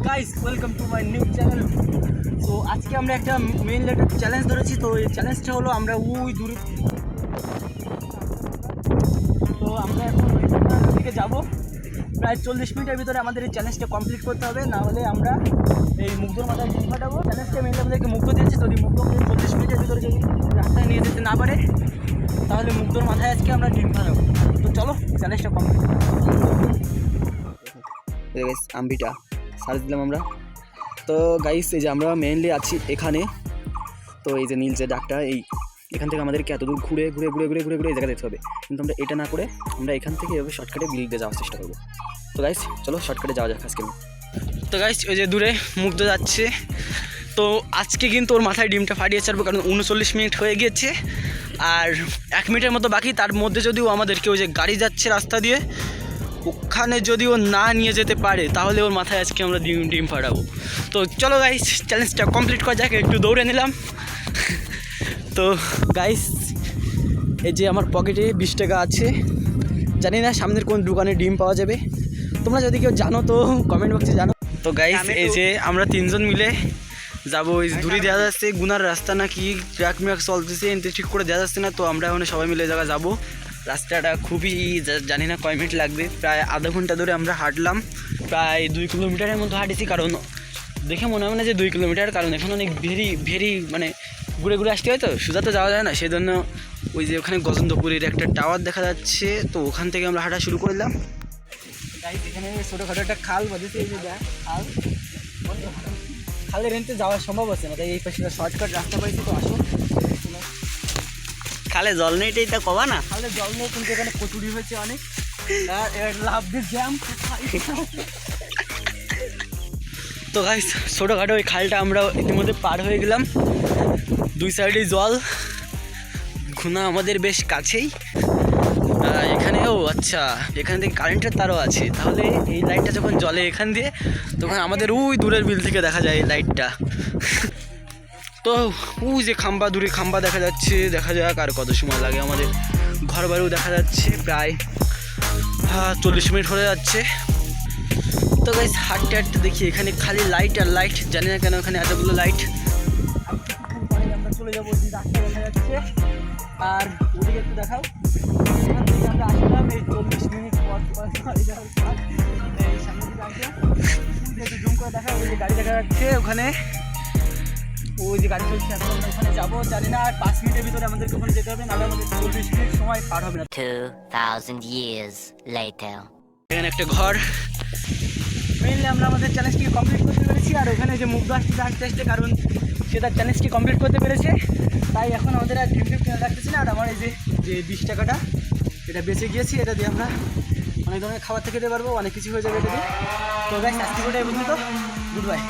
Guys welcome to my new channel. So আজকে আমরা একটা মেইনলি একটা চ্যালেঞ্জ ধরেছি। তো এই চ্যালেঞ্জটা হলো আমরা ওই দূরে, তো আমরা এখন দিকে যাবো। প্রায় 40 মিনিটের ভিতরে আমাদের এই চ্যালেঞ্জটা কমপ্লিট করতে হবে, না হলে আমরা এই মুগ্ধর মাথায় ডিম ফাটাবো। চ্যালেঞ্জটা মেইনলি আমাদেরকে মুগ্ধ দিয়েছে, যদি মুগ্ধ 40 মিনিটের ভিতরে যদি রাস্তায় নিয়ে যেতে না পারে তাহলে মুগ্ধর মাথায় আজকে আমরা ডিম ফাটাবো। তো চলো চ্যালেঞ্জটা কমপ্লিট। আম্বিটা সার্চ দিলাম আমরা। তো গাইস এই যে আমরা মেইনলি আছি এখানে। তো এই যে নীল যে ডাকটা, এখান থেকে আমাদেরকে এত দূর ঘুরে ঘুরে ঘুরে ঘুরে ঘুরে ঘুরে এই জায়গা যেতে হবে, কিন্তু আমরা এটা না করে আমরা এখান থেকে এভাবে শর্টকাটে বিলিতে যাওয়ার চেষ্টা করবো। তো গাইস চলো শর্টকাটে যাওয়া যাক আজকে। তো গাইস ওই যে দূরে মুগ্ধ যাচ্ছে, তো আজকে কিন্তু ওর মাথায় ডিমটা ফাটিয়ে ছাড়বো, কারণ 39 মিনিট হয়ে গিয়েছে আর 1 মিনিটের মতো বাকি। তার মধ্যে যদি ও আমাদেরকে ওই যে গাড়ি যাচ্ছে রাস্তা দিয়ে ওখানে যদি ও না নিয়ে যেতে পারে তাহলে ওর মাথায় আজকে আমরা ডিম ফাটাবো। তো চলো গাইস চ্যালেঞ্জটা কমপ্লিট করা যাক। একটু দৌড়ে নিলাম। তো গাইস এই যে আমার পকেটে 20 টাকা আছে, জানি না সামনের কোন দোকানে ডিম পাওয়া যাবে। তোমরা যদি কেউ জানো তো কমেন্ট বক্সে জানো। তো গাইস এই যে আমরা 3 জন মিলে যাবো। ওই দূরে দেওয়া যাচ্ছে গুনার রাস্তা নাকি ট্র্যাক ম্যাক চলতেছে, ঠিক করে দেওয়া যাচ্ছে না। তো আমরা এখন সবাই মিলে জায়গা যাবো। রাস্তাটা খুবই জানি না কয় মিনিট লাগবে, প্রায় আধা ঘন্টা ধরে আমরা হাঁটলাম, প্রায় 2 কিলোমিটারের মতো হাঁটেছি। কারণ দেখে মনে হয় না যে 2 কিলোমিটার, কারণ এখন অনেক ভেরি মানে ঘুরে ঘুরে আসতে হয়, তো সোজা তো যাওয়া যায় না। সেই জন্য ওই যে ওখানে গজেন্দ্রপুরের একটা টাওয়ার দেখা যাচ্ছে, তো ওখান থেকে আমরা হাঁটা শুরু করলাম। গাইস এখানে ছোটোখাটো একটা খাল বাঁধেছে, এই যে খালের এনতে যাওয়া সম্ভব হচ্ছে না, তাই এই পাশে শর্টকাট রাস্তা পাইছি। তো আসো, খালে জল নেই এটা কবা না, খালে জল নেই কিন্তু এখানে কচুরি হয়েছে অনেক, লাভ দিয়ে জ্যাম। তো গাইস ছোটোখাটো ওই খালটা আমরা ইতিমধ্যে পার হয়ে গেলাম। 2 সাইডে জল, ঘুনা আমাদের বেশ কাছেই। এখানেও আচ্ছা এখান থেকে কারেন্টের তারও আছে, তাহলে এই লাইটটা যখন জ্বলে এখান দিয়ে তখন আমাদের ওই দূরের বিল থেকে দেখা যায় এই লাইটটা। তো ওই যে খাম্বা, দূরে খাম্বা দেখা যাচ্ছে, দেখা যাক আর কত সময় লাগে। আমাদের ঘর বাড়িও দেখা যাচ্ছে, প্রায় 40 মিনিট হয়ে যাচ্ছে। তো গাইস হাঁটতে হাঁটতে দেখি এখানে খালি লাইট আর লাইট, জানি না কেন এখানে এতগুলো লাইট। আমরা চলে যাবো, রাস্তা দেখা যাচ্ছে। আর ওদিকে একটু দেখাও, আমরা আসলাম এই 40 মিনিট পর এই সামনে দিকে আসলাম, জুম করে দেখা ওই যে গাড়ি দেখা যাচ্ছে ওখানে, ওই যে গাড়ি চলছে। এখন আমরা ওখানে যাবো, জানি না আর 5 মিনিটের ভিতরে আমাদেরকে ওখানে যেতে হবে, নাহলে আমাদের 40 মিনিট সময় পার হবে না। 2000 years later. এখানে একটা ঘর। মেইনলি আমরা আমাদের চ্যালেঞ্জটি কমপ্লিট করতে পেরেছি, আর ওখানে যে মুগ্ধ আসতে কারণ সে তার চ্যালেঞ্জটি কমপ্লিট করতে পেরেছে, তাই এখন আমাদের আর ডিম কিনে রাখতেছি না। আর আমার এই যে 20 টাকাটা এটা বেঁচে গিয়েছি, এটা দিয়ে আমরা অনেক ধরনের খাবার থেকে দিতে পারবো, অনেক কিছু হয়ে যাবে এটা দিয়ে। তো গাইস আজকে ওটাই পর্যন্ত, গুড বাই।